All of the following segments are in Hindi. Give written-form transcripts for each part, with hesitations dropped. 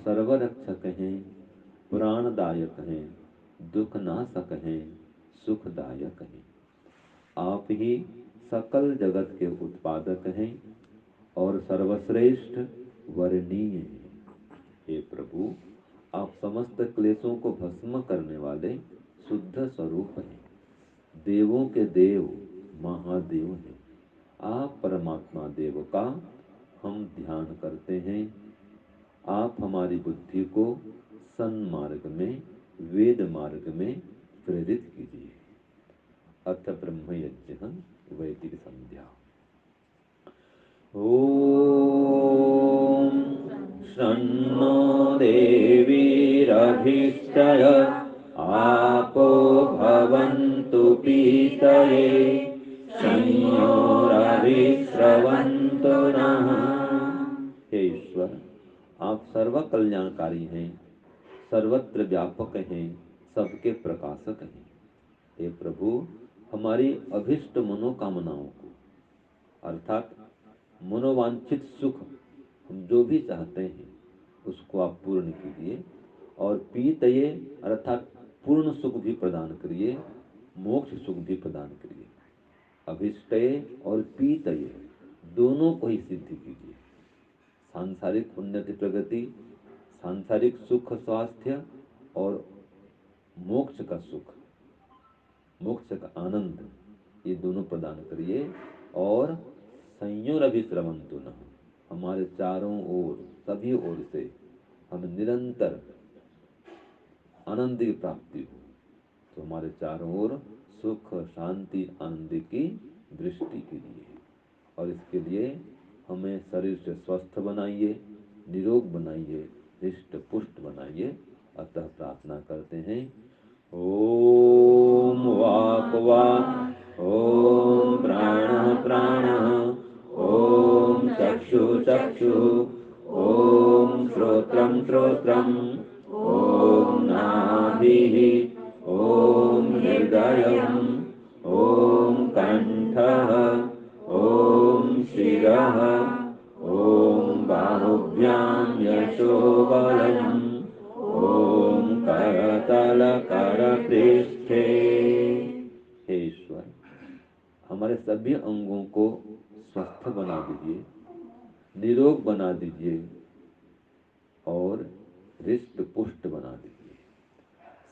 सर्वरक्षक हैं, प्राणदायक हैं, दुख नाशक हैं, सुखदायक हैं। आप ही सकल जगत के उत्पादक हैं और सर्वश्रेष्ठ वर्णीय हैं। हे प्रभु, आप समस्त क्लेशों को भस्म करने वाले शुद्ध स्वरूप हैं, देवों के देव, महादेव हैं। आप परमात्मा देव का हम ध्यान करते हैं। आप हमारी बुद्धि को सन्मार्ग में, वेद मार्ग में प्रेरित कीजिए। अथ ब्रह्म यज्ञ वैदिक संध्या। ओम शन्नो देवीरभिष्टय आपो भवन्तु पीतये संयोरविश्रवन्तु नः। हे ईश्वर, आप सर्व कल्याणकारी हैं, सर्वत्र व्यापक हैं, सबके प्रकाशक हैं। हे प्रभु, हमारी अभिष्ट मनोकामनाओं को, अर्थात मनोवांछित सुख, हम जो भी चाहते हैं उसको आप पूर्ण कीजिए, और पीतये अर्थात पूर्ण सुख भी प्रदान करिए, मोक्ष सुख भी प्रदान करिए। अभिष्टये और पीतये दोनों को ही सिद्धि कीजिए। सांसारिक उन्नति प्रगति, सांसारिक सुख स्वास्थ्य और मोक्ष का सुख, मोक्ष का आनंद, ये दोनों प्रदान करिए। और संयोर अभिश्रवन्तु नः, हमारे चारों ओर, सभी ओर से हम निरंतर आनंद की प्राप्ति हो। तो हमारे चारों ओर सुख, शांति, आनंद की दृष्टि कीजिए। और इसके लिए हमें शरीर से स्वस्थ बनाइए, निरोग बनाइए, हृष्ट पुष्ट बनाइए। अतः प्रार्थना करते हैं। ओम वाक् वाक्, ओम प्राणः प्राणः, ओम चक्षु चक्षुः, ओम श्रोत्रं श्रोत्रम्, ओम नाभिः, ओम हृदयम्, ओम कंठः, ओम शिरः, ओम बाहुभ्यां यशोबलम्, ओम करतल करपृष्ठे। हे ईश्वर, हमारे सभी अंगों को स्वस्थ बना दीजिए, निरोग बना दीजिए और हृष्ट पुष्ट बना दीजिए।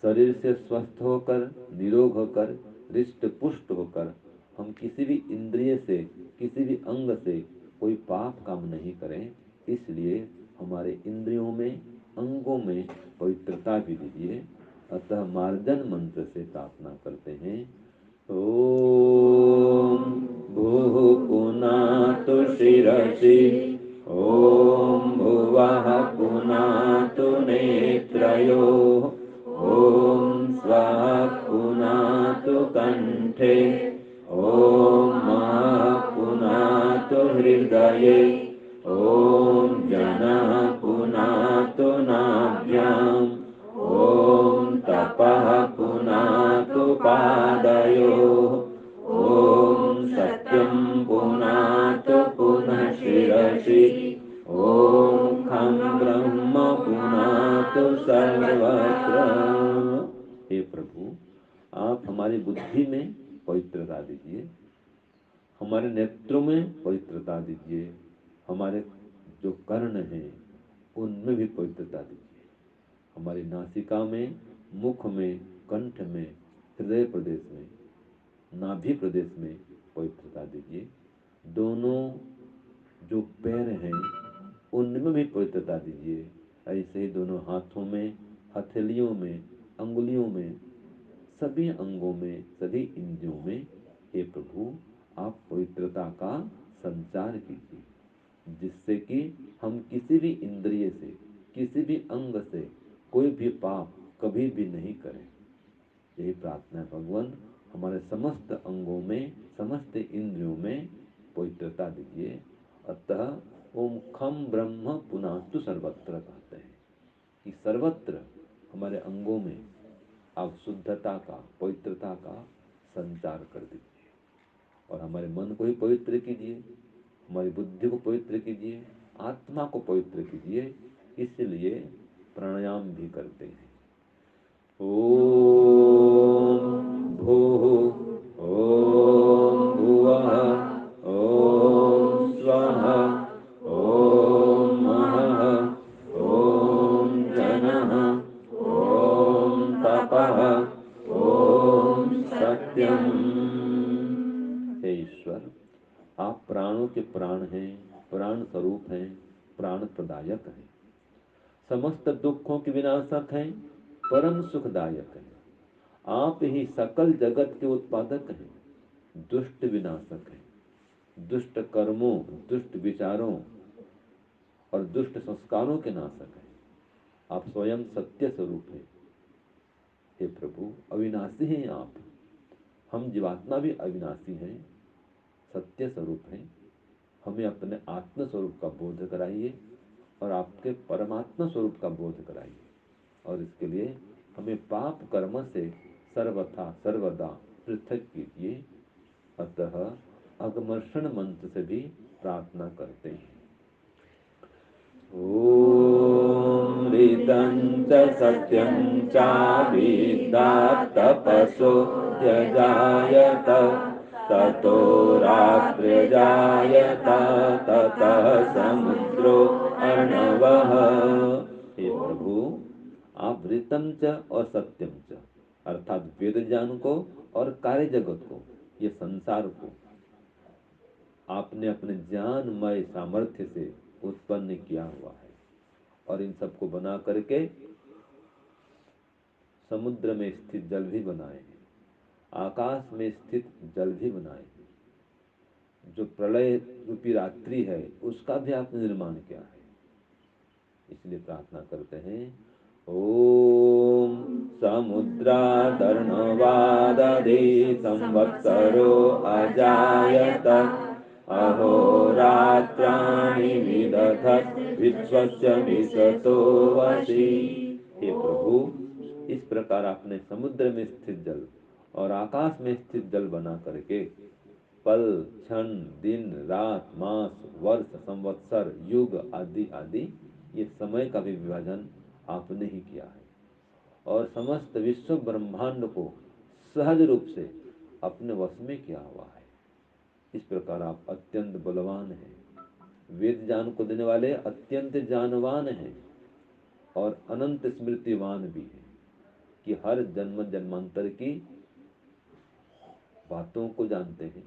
शरीर से स्वस्थ होकर, निरोग होकर, हृष्ट पुष्ट होकर हम किसी भी इंद्रिय से, किसी भी अंग से कोई पाप काम नहीं करें। इसलिए हमारे इंद्रियों में, अंगों में पवित्रता भी दीजिए। अतः मार्जन मंत्र से प्रार्थना करते हैं। ओम भूः पुनातु शिरसि, ओम भुवः पुनातु नेत्रयोः, ओम स्वः पुनातु कंठे, ओम महः पुनातु हृदये, ओम जनः पुनातु नाभ्याम्, ओम तपः पुनातु पादयोः, ओम सत्यं पुनातु पुनः शिरसि, ओम खं ब्रह्म पुनातु सर्वत्र। हे प्रभु, आप हमारी बुद्धि में पवित्रता दीजिए, हमारे नेत्रों में पवित्रता दीजिए, हमारे जो कर्ण हैं उनमें भी पवित्रता दीजिए, हमारी नासिका में, मुख में, कंठ में, हृदय प्रदेश में, नाभि प्रदेश में पवित्रता दीजिए। दोनों जो पैर हैं उनमें भी पवित्रता दीजिए। ऐसे ही दोनों हाथों में, हथेलियों में, अंगुलियों में, सभी अंगों में, सभी इंद्रियों में हे प्रभु आप पवित्रता का संचार कीजिए, जिससे कि हम किसी भी इंद्रिय से, किसी भी अंग से कोई भी पाप कभी भी नहीं करें। यही प्रार्थना है भगवान, हमारे समस्त अंगों में, समस्त इंद्रियों में पवित्रता दीजिए। अतः ओम खम ब्रह्म पुनास्तु सर्वत्र कहते हैं कि सर्वत्र हमारे अंगों में आप शुद्धता का, पवित्रता का संचार कर दीजिए, और हमारे मन को ही पवित्र कीजिए, हमारी बुद्धि को पवित्र कीजिए, आत्मा को पवित्र कीजिए। इसलिए प्राणायाम भी करते हैं। ओम भूः ओम भुवः ओम स्वः ओम महः ओम जनः ओम तपः ओम सत्यम। हे ईश्वर, आप प्राणों के प्राण हैं, प्राण स्वरूप हैं, प्राण प्रदायक हैं, समस्त दुखों के विनाशक हैं, परम सुखदायक हैं। आप ही सकल जगत के उत्पादक हैं, दुष्ट विनाशक हैं, दुष्ट कर्मों, दुष्ट विचारों और दुष्ट संस्कारों के नाशक हैं। आप स्वयं सत्य स्वरूप हैं। हे प्रभु, अविनाशी हैं आप। हम जीवात्मा भी अविनाशी हैं, सत्य स्वरूप हैं। हमें अपने आत्म स्वरूप का बोध कराइए और आपके परमात्मा स्वरूप का बोध कराइए, और इसके लिए हमें पाप कर्म से सर्वथा सर्वदा पृथक कीजिए। अतः अगमर्षण मंत्र से भी प्रार्थना करते हैं। ओम ऋतं च सत्यं च विद्यात् तपसो यजायत ततो रात्र्यजायत ततः समुद्रो अर्णवः। हे प्रभु, आप ऋतं च और सत्यम च अर्थात वेद ज्ञान को और कार्य जगत को, ये संसार को आपने अपने ज्ञानमय सामर्थ्य से उत्पन्न किया हुआ है, और इन सबको बना करके समुद्र में स्थित जल भी बनाए हैं, आकाश में स्थित जल भी बनाए हैं, जो प्रलय रूपी रात्रि है उसका भी आपने निर्माण किया है। इसलिए प्रार्थना करते हैं, ओम समुद्रादर्णवादधि संवत्सरो अजायत अहोरात्राणि विदधत् विश्वस्य विशतो वसि। हे प्रभु, इस प्रकार आपने समुद्र में स्थित जल और आकाश में स्थित जल बना करके पल, क्षण, दिन, रात, मास, वर्ष, संवत्सर, युग आदि आदि ये समय का भी विभाजन आपने ही किया है, और समस्त विश्व ब्रह्मांड को सहज रूप से अपने वश में किया हुआ है। इस प्रकार आप अत्यंत बलवान हैं, वेद ज्ञान को देने वाले अत्यंत ज्ञानवान हैं, और अनंत स्मृतिवान भी हैं, कि हर जन्म जन्मांतर की बातों को जानते हैं,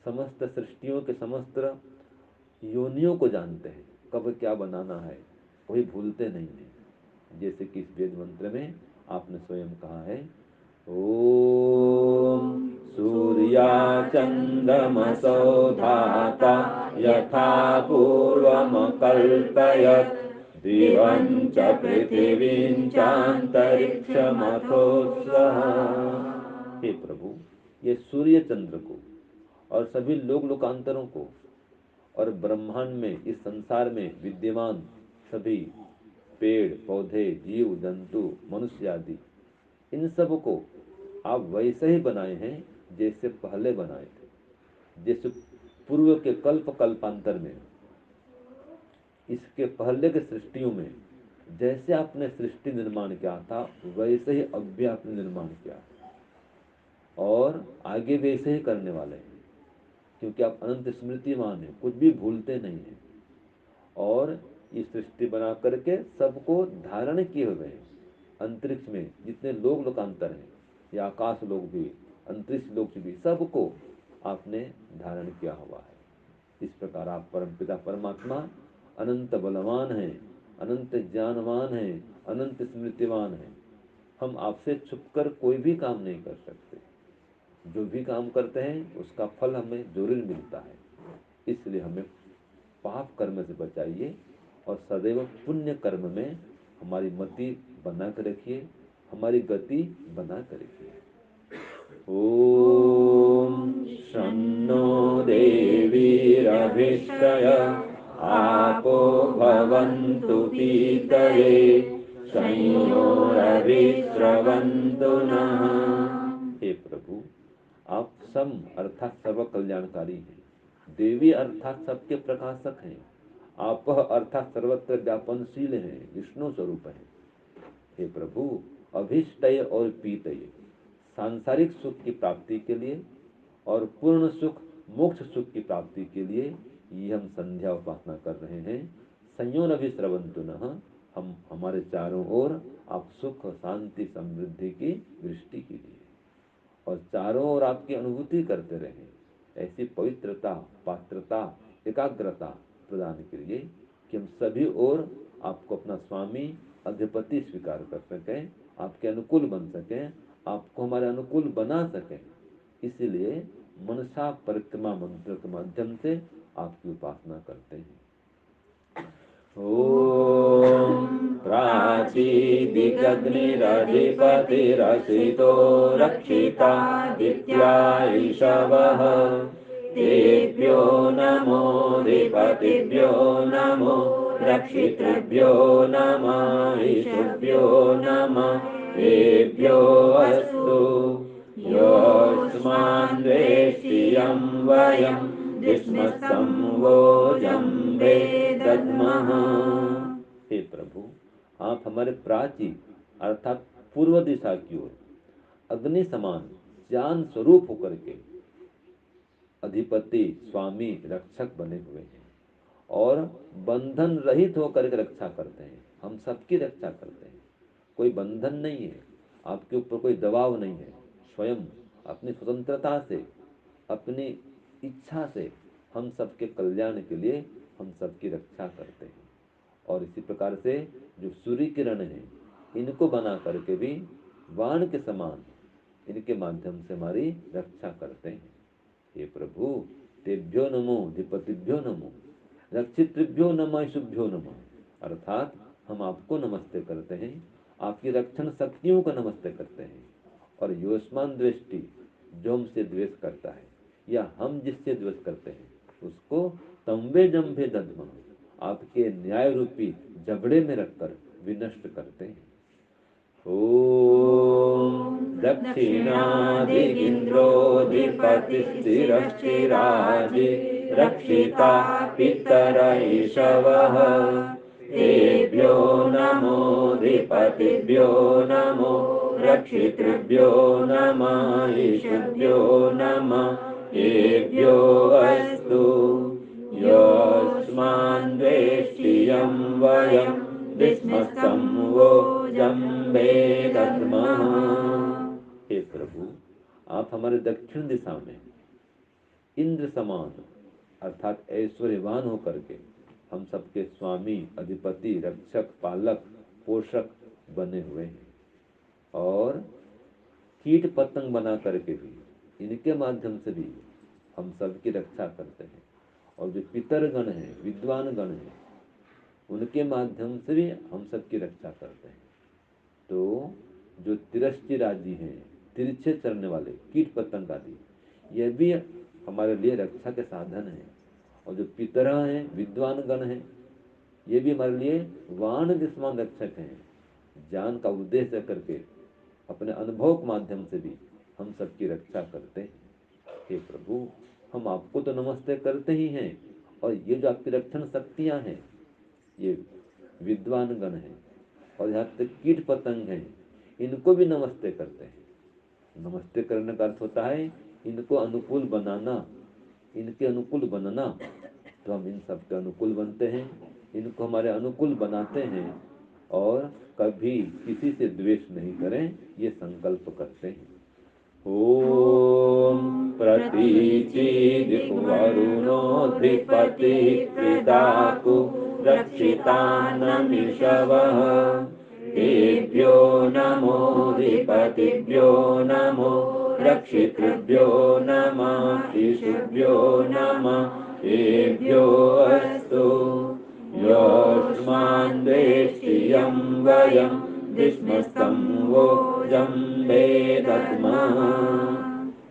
समस्त सृष्टियों के समस्त योनियों को जानते हैं, कब क्या बनाना है कोई भूलते नहीं है। जैसे कि इस वेद मंत्र में आपने स्वयं कहा है, ओम सूर्या चंद्रमसो धाता यथा पूर्वमकल्पयत् दिवं च पृथिवीं चान्तरिक्षमथो स्वः। हे प्रभु, ये सूर्य चंद्र को और सभी लोक लोकांतरों को और ब्रह्मांड में, इस संसार में विद्यमान सभी पेड़ पौधे, जीव जंतु, मनुष्य आदि, इन सब को आप वैसे ही बनाए हैं जैसे पहले बनाए थे। जैसे पूर्व के कल्प कल्पांतर में, इसके पहले के सृष्टियों में जैसे आपने सृष्टि निर्माण किया था वैसे ही अब भी आपने निर्माण किया है, और आगे भी ऐसे ही करने वाले हैं। क्योंकि आप अनंत स्मृतिमान हैं, कुछ भी भूलते नहीं हैं। और ये सृष्टि बना करके सबको धारण किए हुए हैं। अंतरिक्ष में जितने लोग लोकांतर हैं, या आकाश लोग भी, अंतरिक्ष लोग भी, सबको आपने धारण किया हुआ है। इस प्रकार आप परमपिता परमात्मा अनंत बलवान हैं, अनंत ज्ञानवान हैं, अनंत स्मृतिवान हैं। हम आपसे छुपकर कोई भी काम नहीं कर सकते। जो भी काम करते हैं उसका फल हमें जरूर मिलता है। इसलिए हमें पाप कर्म से बचाइए और सदैव पुण्य कर्म में हमारी मति बना कर रखिए, हमारी गति बना कर रखिए। ओम शन्नो देवीरभिष्टय आपो भवन्तु पीतये संयोरभिस्रवन्तु नः। हे प्रभु, आप सम अर्थात सर्व कल्याणकारी हैं। देवी अर्थात सबके प्रकाशक हैं। आप अर्थात सर्वत्र व्यापनशील हैं, विष्णु स्वरूप हैं। हे प्रभु, अभिष्टय और पीतय, सांसारिक सुख की प्राप्ति के लिए और पूर्ण सुख मोक्ष सुख की प्राप्ति के लिए ये हम संध्या उपासना कर रहे हैं। संयोन अभिस्रवन्तु नः, हम हमारे चारों ओर आप सुख शांति समृद्धि की दृष्टि कीजिए और चारों ओर आपकी अनुभूति करते रहें। ऐसी पवित्रता, पात्रता, एकाग्रता प्रदान करिए कि हम सभी ओर आपको अपना स्वामी अधिपति स्वीकार कर सकें, आपके अनुकूल बन सकें, आपको हमारे अनुकूल बना सकें। इसलिए मनसा परिक्रमा मंत्र के माध्यम से आपकी उपासना करते हैं। ओम प्राचीदिगग्निरधिपतिरसितो रक्षितादित्या ईशवः तेभ्यो नमोऽधिपतिभ्यो नमो रक्षितृभ्यो नमः ईशभ्यो नमः तेभ्यो अस्तु योऽस्मान् द्वेष्टियं वयं विस्मस्तं वोजं वेदद्मः। हे प्रभु, आप हमारे प्राची अर्थात पूर्व दिशा की ओर अग्नि समान ज्ञान स्वरूप होकर के अधिपति स्वामी रक्षक बने हुए हैं और बंधन रहित होकर के रक्षा करते हैं। हम सबकी रक्षा करते हैं, कोई बंधन नहीं है, आपके ऊपर कोई दबाव नहीं है। स्वयं अपनी स्वतंत्रता से, अपनी इच्छा से हम सबके कल्याण के लिए हम सबकी रक्षा करते हैं। और इसी प्रकार से जो सूर्य किरण है, इनको बना करके भी वाण के समान इनके माध्यम से हमारी रक्षा करते हैं। हे प्रभु, तेभ्यो नमो अधिपतिभ्यो नमो रक्षितृभ्यो नमः शुभ्यो नमः, अर्थात हम आपको नमस्ते करते हैं, आपकी रक्षण शक्तियों का नमस्ते करते हैं। और योस्मान दृष्टि, जो हमसे द्वेष करता है या हम जिससे द्वेष करते हैं, उसको तंबे जम्भे दद्म, आपके न्याय रूपी जबड़े में रखकर विनष्ट करते हैं। ओम दक्षिणादिगिन्द्रोऽधिपतिस्थिरश्चिराजि रक्षिता पितर ईशवः तेभ्यो नमोऽधिपतिभ्यो नमो रक्षितृभ्यो नमः ईशभ्यो नमः तेभ्यो अस्तु योऽस्मान् द्वेष्टियं वयं विस्मस्तं वोजं वेदद्मः। हे प्रभु, आप हमारे दक्षिण दिशा में इंद्र समान अर्थात ऐश्वर्यवान होकर के हम सबके स्वामी अधिपति रक्षक पालक पोषक बने हुए हैं। और कीट पतंग बना करके भी इनके माध्यम से भी हम सबकी रक्षा करते हैं। और जो पितरगण हैं, विद्वान गण हैं, उनके माध्यम से भी हम सबकी रक्षा करते हैं। तो जो तिरश्चिराजी हैं, तिरछे चलने वाले कीट पतंग आदि, यह भी हमारे लिए रक्षा के साधन हैं। और जो पितर हैं, विद्वान गण हैं, ये भी हमारे लिए वाण के समान रक्षक हैं। ज्ञान का उद्देश्य करके अपने अनुभव के माध्यम से भी हम सबकी रक्षा करते हैं। हे प्रभु, हम आपको तो नमस्ते करते ही हैं, और ये जो आपकी रक्षण शक्तियां हैं, ये विद्वान गण हैं और यहाँ तक कीट पतंग हैं, इनको भी नमस्ते करते हैं। नमस्ते करने का अर्थ होता है इनको अनुकूल बनाना, इनके अनुकूल बनना, तो हम इन सब के अनुकूल बनते हैं, इनको हमारे अनुकूल बनाते हैं और कभी किसी से द्वेष नहीं करें, ये संकल्प करते हैं। ओम प्रतीचीदित वरुणोऽधिपति पिताकु रक्षितानमिषवः तेभ्यो नमोऽधिपतिभ्यो नमो रक्षितृभ्यो नमः ईशुभ्यो नमः तेभ्यो अस्तु यस्मान् देष्टियं वयं विस्मस्तं वो जम्बेदत्मः।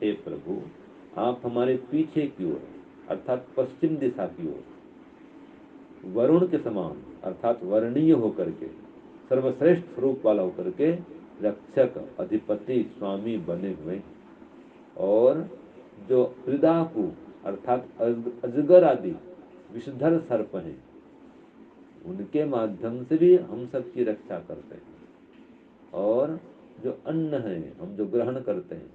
हे प्रभु, आप हमारे पीछे की ओर अर्थात पश्चिम दिशा की ओर वरुण के समान अर्थात वर्णीय होकर के, सर्वश्रेष्ठ स्वरूप वाला होकर के रक्षक, अधिपति, स्वामी बने हुए, और जो त्रिदाकु अर्थात अजगर आदि विषधर सर्प हैं, उनके माध्यम से भी हम सबकी रक्षा करते हैं। और जो अन्न है, हम जो ग्रहण करते हैं,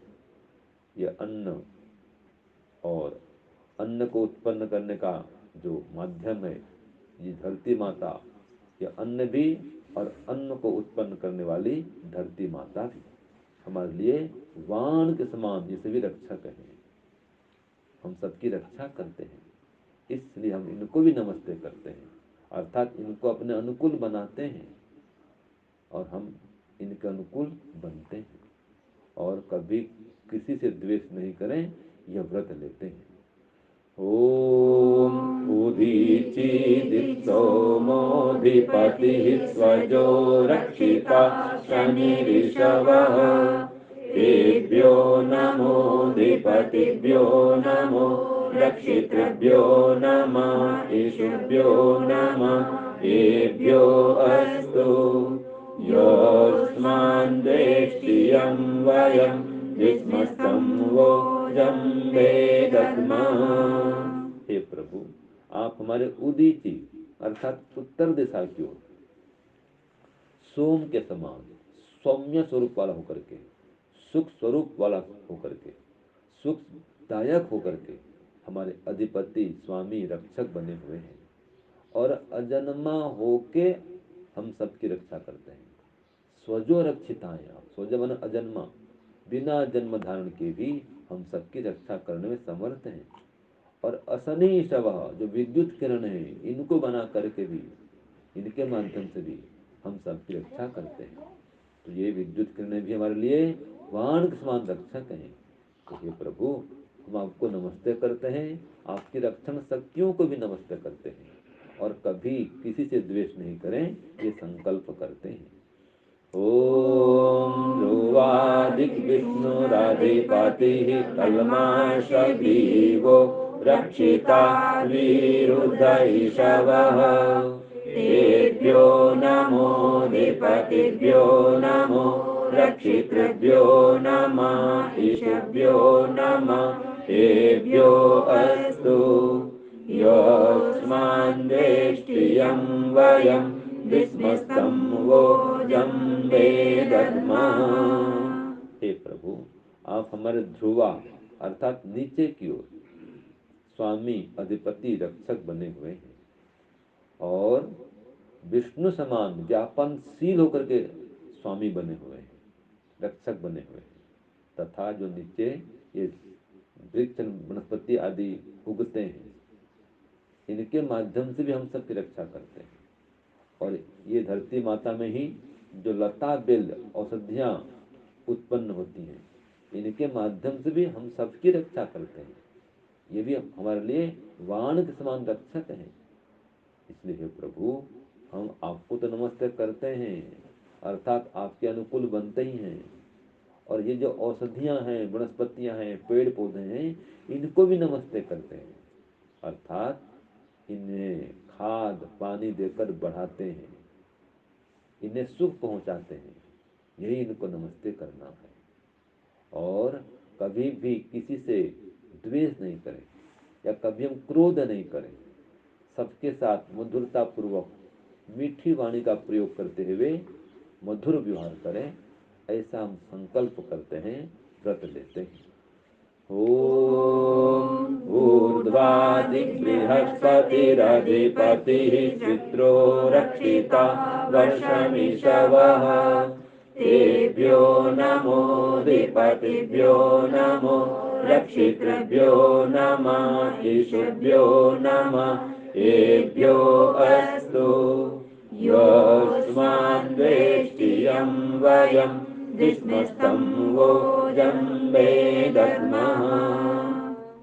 ये अन्न और अन्न को उत्पन्न करने का जो माध्यम है, ये धरती माता, ये अन्न भी और अन्न को उत्पन्न करने वाली धरती माता भी हमारे लिए वाण के समान ये सभी रक्षक हैं, हम सबकी रक्षा करते हैं। इसलिए हम इनको भी नमस्ते करते हैं, अर्थात इनको अपने अनुकूल बनाते हैं और हम इनके अनुकूल बनते हैं, और कभी किसी से द्वेष नहीं करें, यह व्रत लेते हैं। ओम उदीचीदित सोमोऽधिपतिः स्वजो रक्षिता शनिरिषवः तेभ्यो नमोऽधिपतिभ्यो नमो रक्षितृभ्यो नमः ईशुभ्यो नमः तेभ्यो अस्तु यस्मान् देष्टियं वयं विस्मस्तं वो जम्बेदत्मः। हे प्रभु, आप हमारे उदीची अर्थात उत्तर दिशा की ओर सोम के समान सौम्य स्वरूप वाला होकर के, सुख स्वरूप वाला होकर के, सुखदायक होकर के हमारे अधिपति, स्वामी, रक्षक बने हुए हैं, और अजन्मा होके हम सबकी रक्षा करते हैं। स्वजो रक्षिता है आप, स्वज मन अजन्मा, बिना जन्म धारण के भी हम सबकी रक्षा करने में समर्थ हैं। और असनी शव, जो विद्युत किरण है, इनको बना करके भी, इनके माध्यम से भी हम सबकी रक्षा करते हैं। तो ये विद्युत किरणें भी हमारे लिए वाण के समान रक्षक हैं। तो हे प्रभु, हम आपको नमस्ते करते हैं, आपकी रक्षण शक्तियों को भी नमस्ते करते हैं, और कभी किसी से द्वेष नहीं करें, ये संकल्प करते हैं। ओम ध्रुवादिक विष्णुराधिपतिः कल्माषग्रीवो रक्षिता विरुद्धैषवः तेभ्यो नमोऽधिपतिभ्यो नमो रक्षितृभ्यो नमः ईशुभ्यो नमः तेभ्यो अस्तु यस्मान् देष्टियं वयं विस्मस्तं वो जम्बेदत्मः। हे प्रभु, आप हमारे ध्रुवा अर्थात नीचे की ओर स्वामी, अधिपति, रक्षक बने हुए हैं, और विष्णु समान व्यापनशील होकर के स्वामी बने हुए हैं, रक्षक बने हुए हैं, तथा जो नीचे ये वृक्ष वनस्पति आदि उगते हैं, इनके माध्यम से भी हम सबकी रक्षा करते हैं। और ये धरती माता में ही जो लता बेल औषधियाँ उत्पन्न होती हैं, इनके माध्यम से भी हम सबकी रक्षा करते हैं। ये भी हमारे लिए वाण के समान रक्षक हैं। इसलिए हे प्रभु, हम आपको तो नमस्ते करते हैं, अर्थात आपके अनुकूल बनते ही हैं, और ये जो औषधियाँ हैं, वनस्पतियाँ हैं, पेड़ पौधे हैं, इनको भी नमस्ते करते हैं, अर्थात इन्हें खाद पानी देकर बढ़ाते हैं, इन्हें सुख पहुंचाते हैं, यही इनको नमस्ते करना है। और कभी भी किसी से द्वेष नहीं करें, या कभी हम क्रोध नहीं करें, सबके साथ मधुरता पूर्वक मीठी वाणी का प्रयोग करते हुए मधुर व्यवहार करें, ऐसा हम संकल्प करते हैं, व्रत लेते हैं। ओम ऊर्ध्वमूलमधोक्षजं ऊर्ध्वादि बृहस्पतिरधिपतिः चित्रो रक्षिता वर्षमिषवः तेभ्यो नमोऽधिपतिभ्यो नमो रक्षितृभ्यो नमः ईशुभ्यो नमः एभ्यो अस्तु योऽस्माद्वेष्टियं वयं विस्मस्तं वो जम्बे दद्मः।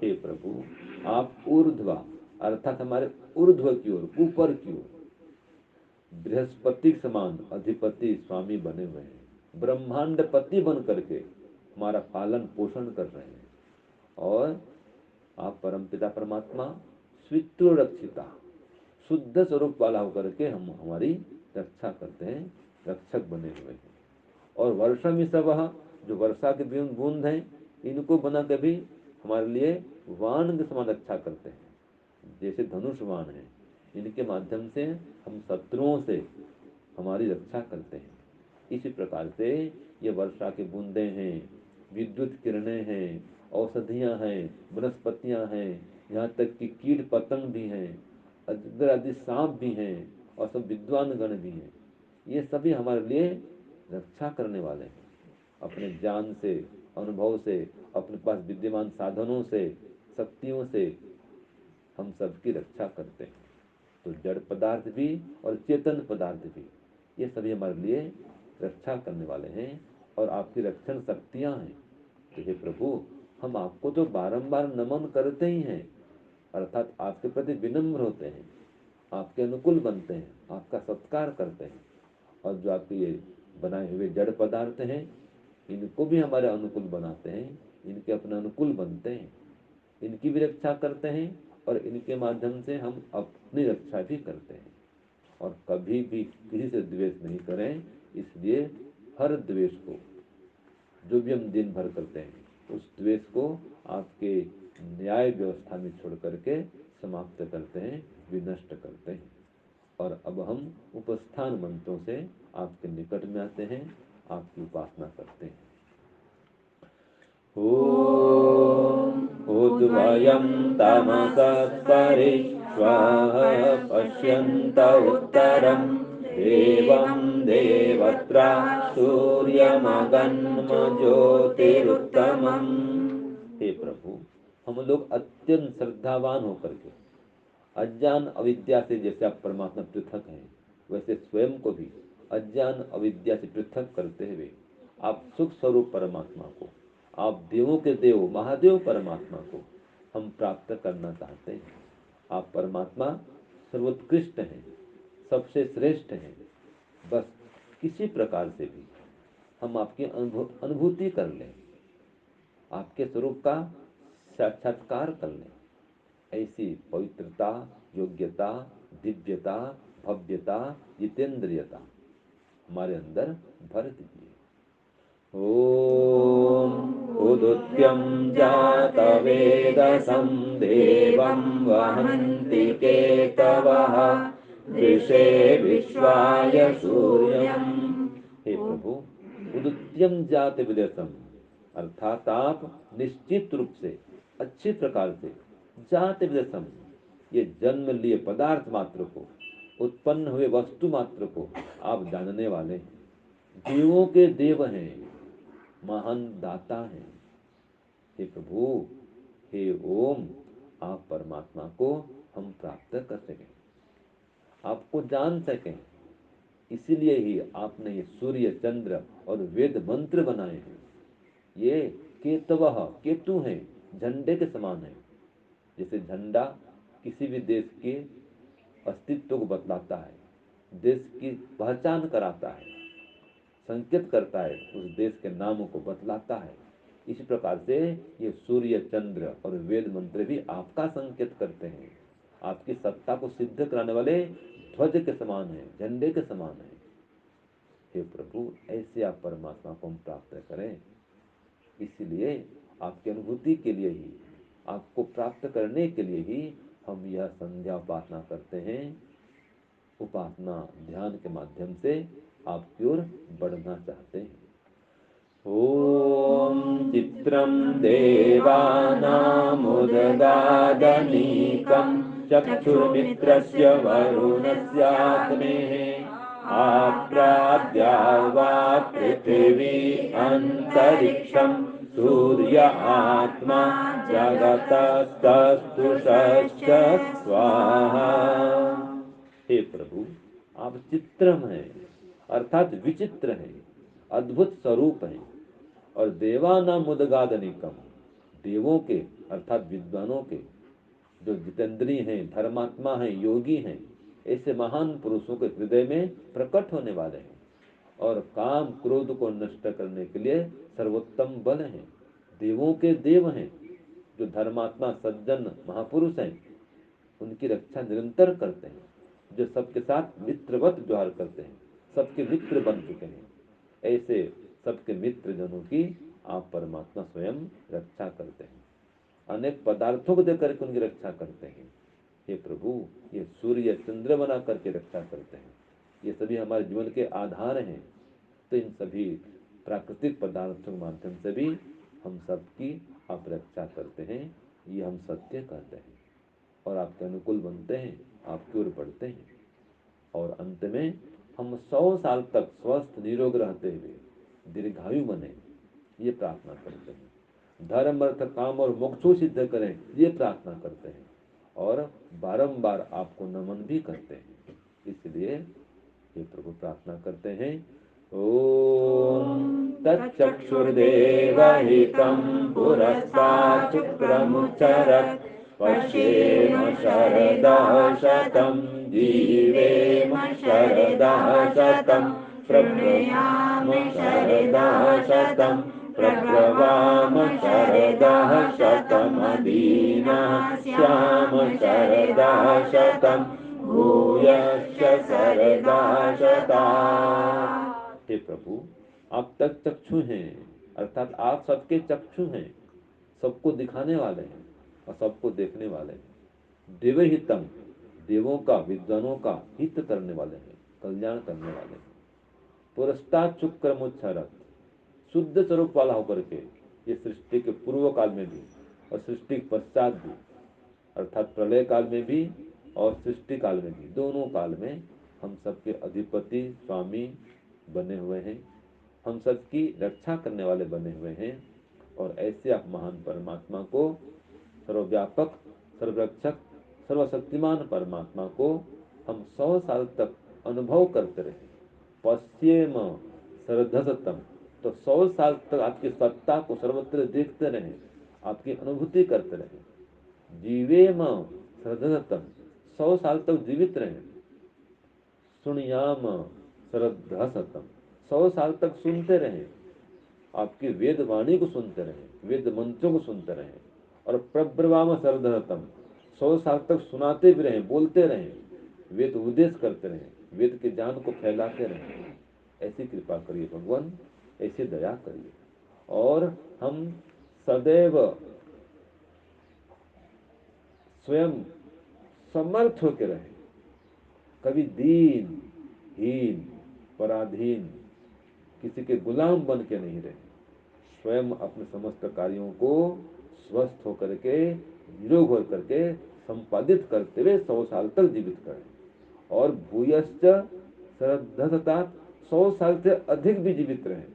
हे प्रभु, आप ऊर्ध्वा अर्थात हमारे ऊर्ध्व की ओर, ऊपर की ओर बृहस्पति समान अधिपति स्वामी बने हुए हैं, ब्रह्मांड पति बन करके हमारा पालन पोषण कर रहे हैं। और आप परमपिता परमात्मा स्वित्रो रक्षिता शुद्ध स्वरूप वाला होकर के हम हमारी रक्षा करते हैं, रक्षक बने हुए हैं। और वर्षा में सब जो वर्षा के बूंद हैं, इनको बना के भी हमारे लिए वाण के समान रक्षा करते हैं, जैसे धनुष वाण है, इनके माध्यम से हम शत्रुओं से हमारी रक्षा करते हैं। इसी प्रकार से ये वर्षा के बूंदे हैं, विद्युत किरणें हैं, औषधियाँ हैं, वनस्पतियाँ हैं, यहाँ तक कि कीट पतंग भी हैं, अजगर आदि सांप भी हैं, और सब विद्वान गण भी हैं। ये सभी हमारे लिए रक्षा करने वाले हैं। अपने ज्ञान से, अनुभव से, अपने पास विद्यमान साधनों से, शक्तियों से हम सबकी रक्षा करते हैं। तो जड़ पदार्थ भी और चेतन पदार्थ भी, ये सभी हमारे लिए रक्षा करने वाले हैं और आपकी रक्षण शक्तियाँ हैं। तो हे प्रभु, हम आपको तो बारंबार नमन करते ही हैं, अर्थात आपके प्रति विनम्र होते हैं, आपके अनुकूल बनते हैं, आपका सत्कार करते हैं। और जो आपके ये बनाए हुए जड़ पदार्थ हैं, इनको भी हमारे अनुकूल बनाते हैं, इनके अपने अनुकूल बनते हैं, इनकी भी रक्षा करते हैं और इनके माध्यम से हम अपनी रक्षा भी करते हैं। और कभी भी किसी से द्वेष नहीं करें, इसलिए हर द्वेष को, जो भी हम दिन भर करते हैं, उस द्वेष को आपके न्याय व्यवस्था में छोड़ करके समाप्त करते हैं, विनष्ट करते हैं। और अब हम उपस्थान मंत्रों से आपके निकट में आते हैं, आपकी उपासना करते हैं। उद्वयं तमसः परिश्वाः पश्यन्त उत्तरं देवं देवत्रा सूर्यमगन्म ज्योतिरुत्तमम्। हे प्रभु, हम लोग अत्यंत श्रद्धावान होकर के अज्ञान अविद्या से जैसे आप परमात्मा पृथक हैं, वैसे स्वयं को भी अज्ञान अविद्या से पृथक करते हुए आप सुख स्वरूप परमात्मा को, आप देवों के देव महादेव परमात्मा को हम प्राप्त करना चाहते हैं। आप परमात्मा सर्वोत्कृष्ट हैं, सबसे श्रेष्ठ हैं। बस किसी प्रकार से भी हम आपकी अनुभूति कर लें, आपके स्वरूप का साक्षात्कार कर लें, ऐसी पवित्रता, योग्यता, दिव्यता, भव्यता, जितेंद्रियता हमारे अंदर भर दीजिए। ओम उदुत्यं जातवेदसं देवं वहन्ति केतवः दृशे विश्वाय सूर्यम्। हे प्रभु, उदुत्यम जात विदसम अर्थात आप निश्चित रूप से, अच्छी प्रकार से, जात विदसम ये जन्म लिए पदार्थ मात्र को, उत्पन्न हुए वस्तु मात्र को आप जानने वाले हैं, देवों के देव हैं, महान दाता हैं। हे प्रभु, हे ओम, आप परमात्मा को हम प्राप्त कर सकें, आपको जान सकें, इसीलिए ही आपने ये सूर्य, चंद्र और वेद मंत्र बनाए हैं। ये केतवः केतु हैं, झंडे के समान है। जैसे झंडा किसी भी देश के अस्तित्व को बतलाता है, देश की पहचान कराता है, संकेत करता है, उस देश के नाम को बतलाता है। इसी प्रकार से ये सूर्य, चंद्र और वेद मंत्र भी आपका संकेत करते हैं, आपकी सत्ता को सिद्ध कराने वाले ध्वज के समान है, झंडे के समान है। हे प्रभु, ऐसे आप परमात्मा को हम प्राप्त करें। इसलिए आपकी अनुभूति के लिए ही, आपको प्राप्त करने के लिए ही हम यह संध्या उपासना करते हैं। उपासना ध्यान के माध्यम से आपकी ओर बढ़ना चाहते हैं। ॐ चित्रं देवानामुदगादनीकं चक्षुर्मित्रस्य वरुणस्याग्नेः आप्राद्या वा पृथिवी अन्तरिक्षं सूर्य आत्मा जगतस्तुषश्च स्वाहा। हे प्रभु, आप चित्रम हैं, अर्थात विचित्र हैं, अद्भुत स्वरूप हैं। और देवानाम उदगादनिकम, देवों के अर्थात विद्वानों के, जो जितेंद्रीय हैं, धर्मात्मा हैं, योगी हैं, ऐसे महान पुरुषों के हृदय में प्रकट होने वाले हैं। और काम क्रोध को नष्ट करने के लिए सर्वोत्तम बल हैं। देवों के देव हैं, जो धर्मात्मा सज्जन महापुरुष हैं, उनकी रक्षा निरंतर करते हैं, जो सबके साथ मित्रवत व्यवहार करते हैं, सबके मित्र बन चुके हैं। ऐसे सबके मित्र जनों की आप परमात्मा स्वयं रक्षा करते हैं, अनेक पदार्थों को देकर के उनकी रक्षा करते हैं। हे प्रभु, ये सूर्य चंद्र बना करके रक्षा करते हैं, ये सभी हमारे जीवन के आधार हैं। तो इन सभी प्राकृतिक पदार्थों के माध्यम से भी हम सबकी आप रक्षा करते हैं, ये हम सत्य कहते हैं और आपके अनुकूल बनते हैं, आपकी ओर बढ़ते हैं। और अंत में हम 100 साल तक स्वस्थ निरोग रहते हुए दीर्घायु बने, ये प्रार्थना करते हैं। धर्म अर्थ काम और मोक्ष सिद्ध करें, ये प्रार्थना करते हैं और बारंबार आपको नमन भी करते हैं। इसलिए ये प्रभु प्रार्थना करते हैं, ओम तच्चक्षुर्देवहितं पुरस्तात् शुक्रमुच्चरत् पश्येम शरदः शतं जीवेम शरदः शतं प्रब्रह्म शरदः शतं प्रब्रवाम शरदः शतमदीनः स्याम शरदः शतं भूयश्च शरदः शतात्। हे प्रभु, आप तक चक्षु हैं, अर्थात आप सबके चक्षु हैं, सबको दिखाने वाले हैं और सबको देखने वाले हैं। देवहितम, देवों का विद्वानों का हित करने वाले हैं, कल्याण करने वाले हैं। पुरस्तात् शुक्रमुच्चरत्, शुद्ध स्वरूप वाला होकर के ये सृष्टि के पूर्व काल में भी और सृष्टि के पश्चात भी, अर्थात प्रलय काल में भी और सृष्टि काल में भी, दोनों काल में हम सबके अधिपति स्वामी बने हुए हैं, हम सबकी रक्षा करने वाले बने हुए हैं। और ऐसे आप महान परमात्मा को, सर्वव्यापक सर्वरक्षक सर्वशक्तिमान परमात्मा को हम 100 साल तक अनुभव करते रहे। पश्येम सरधसतम, तो 100 साल तक आपकी सत्ता को सर्वत्र देखते रहे, आपकी अनुभूति करते रहे। जीवेम सरधसतम, 100 साल तक जीवित रहे। सुनियाम सरधसतम, 100 साल तक सुनते रहे, आपकी वेद वाणी को सुनते रहे, वेद मंत्रों को सुनते रहे। और प्रब्रवाम सरधतम, 100 साल तक सुनाते भी रहे, बोलते रहे, वेद उपदेश करते रहे, वेद के ज्ञान को फैलाते रहे। ऐसी कृपा करिए भगवान, ऐसी दया करिए और हम सदैव स्वयं समर्थ होकर रहे, कभी दीन हीन पराधीन किसी के गुलाम बन के नहीं रहे, स्वयं अपने समस्त कार्यों को स्वस्थ होकर के निरोग होकर के संपादित करते हुए 100 साल तक जीवित करें। और भूयश्च श्रद्धता, 100 साल से अधिक भी जीवित रहें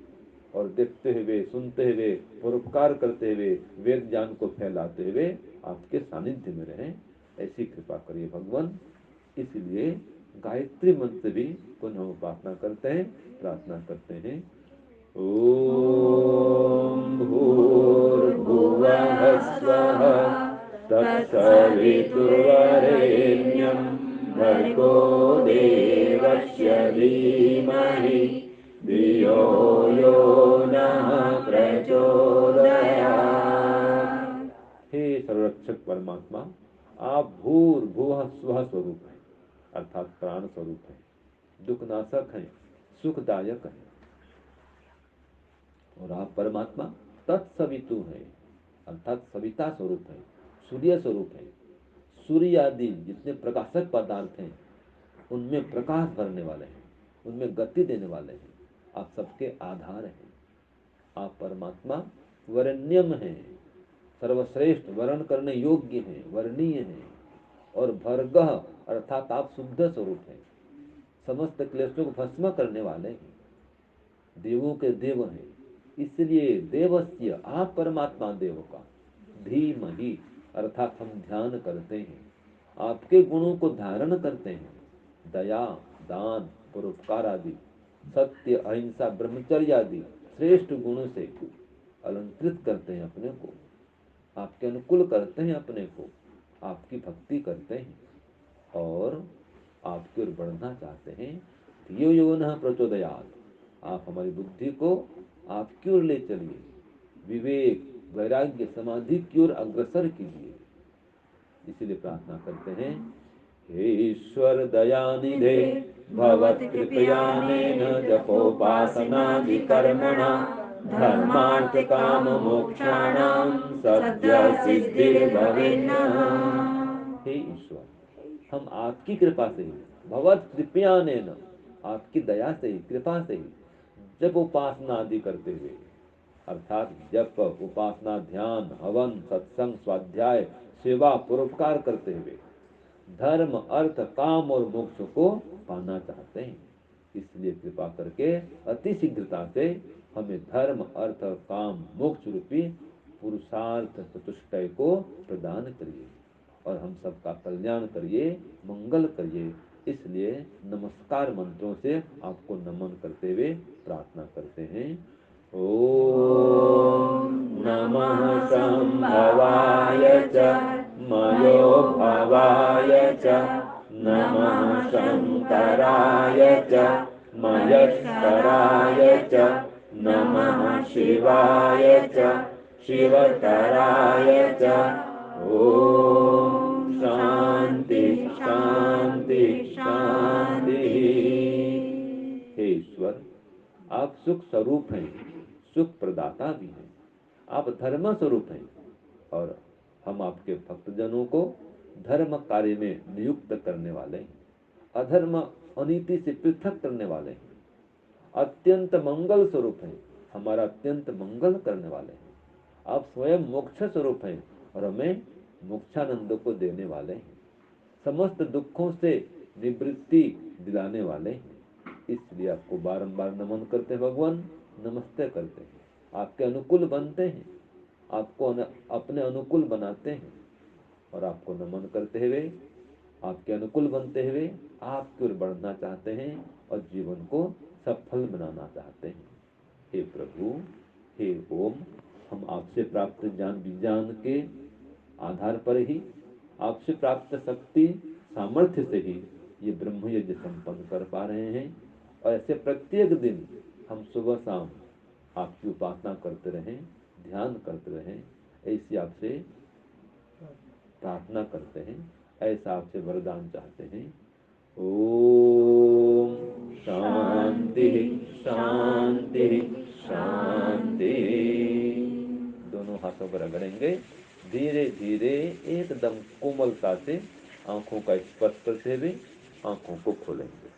और देखते हुए सुनते हुए परोपकार करते हुए वेद ज्ञान को फैलाते हुए आपके सानिध्य में रहें। ऐसी कृपा करिए भगवान। इसलिए गायत्री मंत्र भी पुनः उपासना करते हैं, प्रार्थना करते हैं। ओम भूर्भुवः स्वः तत्सवितुर्वरेण्यं भर्गो देवस्य धीमहि धियो यो नः प्रचोदयात्। हे सर्वरक्षक परमात्मा, आप भूर्भुवः स्वः स्वरूप हैं, अर्थात प्राण स्वरूप हैं, दुखनाशक हैं, सुखदायक हैं। और आप परमात्मा तत्सवितु हैं, अर्थात सविता स्वरूप हैं, सूर्य स्वरूप हैं। सूर्य आदि जितने प्रकाशक पदार्थ हैं उनमें प्रकाश भरने वाले हैं, उनमें गति देने वाले हैं, आप सबके आधार हैं। आप परमात्मा वरण्यम हैं, सर्वश्रेष्ठ, वर्ण करने योग्य हैं, वर्णीय हैं। और भर्गः अर्थात आप शुद्ध स्वरूप हैं, समस्त क्लेशों को भस्म करने वाले हैं, देवों के देव हैं। इसलिए देवस्य, आप परमात्मा देव का, धीमहि अर्थात हम ध्यान करते हैं, आपके गुणों को धारण करते हैं, दया, दान, परोपकार आदि, सत्य, अहिंसा, ब्रह्मचर्य आदि श्रेष्ठ गुणों से अलंकृत करते हैं अपने को, आपके अनुकूल करते हैं अपने को, आपकी भक्ति करते हैं और आपकी ओर बढ़ना चाहते हैं। धियो यो न प्रचोदयात्, आप हमारी बुद्धि को आपकी ओर ले चलिए, विवेक, वैराग्य, समाधि की ओर अग्रसर कीजिए। इसीलिए प्रार्थना करते हैं, हे ईश्वर दयानिधे भवत्कृपयानेन जपोपासनादि कर्मणा धर्मार्थ काम मोक्षाणां सद्य सिद्धिर्भवेन्नः। हे ईश्वर, हम आपकी कृपा से ही, भगवत कृपयानेन, आपकी दया से ही, कृपा से ही, जब उपासना आदि करते हुए, अर्थात जप, उपासना, ध्यान, हवन, सत्संग, स्वाध्याय, सेवा, परोपकार करते हुए धर्म, अर्थ, काम और मोक्ष को पाना चाहते हैं। इसलिए कृपा करके अति शीघ्रता से हमें धर्म, अर्थ, काम, मोक्ष रूपी पुरुषार्थ चतुष्टय को प्रदान करिए और हम सबका कल्याण करिए, मंगल करिए। इसलिए नमस्कार मंत्रों से आपको नमन करते हुए प्रार्थना करते हैं। ओम नमः शंभवाय च मयो भवाय च, नमः शंकराय च मयस्कराय च, नमः शिवाय च शिवतराय च। ओम शांति शांति शांति। हे ईश्वर, आप सुख स्वरूप हैं, सुख प्रदाता भी हैं, आप धर्म स्वरूप हैं और हम आपके भक्तजनों को धर्म कार्य में नियुक्त करने वाले हैं, अधर्म अनीति से पृथक करने वाले हैं, अत्यंत मंगल स्वरूप हैं, हमारा अत्यंत मंगल करने वाले हैं। आप स्वयं मोक्ष स्वरूप हैं और हमें मोक्षानंद को देने वाले हैं, समस्त दुखों से निवृत्ति दिलाने वाले हैं। इसलिए आपको बारंबार नमन करते हैं भगवान, नमस्ते करते हैं, आपके अनुकूल बनते हैं, आपको अपने अनुकूल बनाते हैं और आपको नमन करते हुए, आपके अनुकूल बनते हुए आपकी ओर बढ़ना चाहते हैं और जीवन को सफल बनाना चाहते हैं। हे प्रभु, हे ओम, हम आपसे प्राप्त ज्ञान विज्ञान के आधार पर ही, आपसे प्राप्त शक्ति सामर्थ्य से ही ये ब्रह्म यज्ञ संपन्न कर पा रहे हैं और ऐसे प्रत्येक दिन हम सुबह शाम आपकी उपासना करते रहें, ध्यान करते रहें, ऐसी आपसे प्रार्थना करते हैं, ऐसा आपसे वरदान चाहते हैं। ओम शांति शांति शांति। दोनों हाथों पर रगड़ेंगे, धीरे धीरे एकदम कोमलता से आंखों का स्पर्श करते हुए आंखों को खोलेंगे।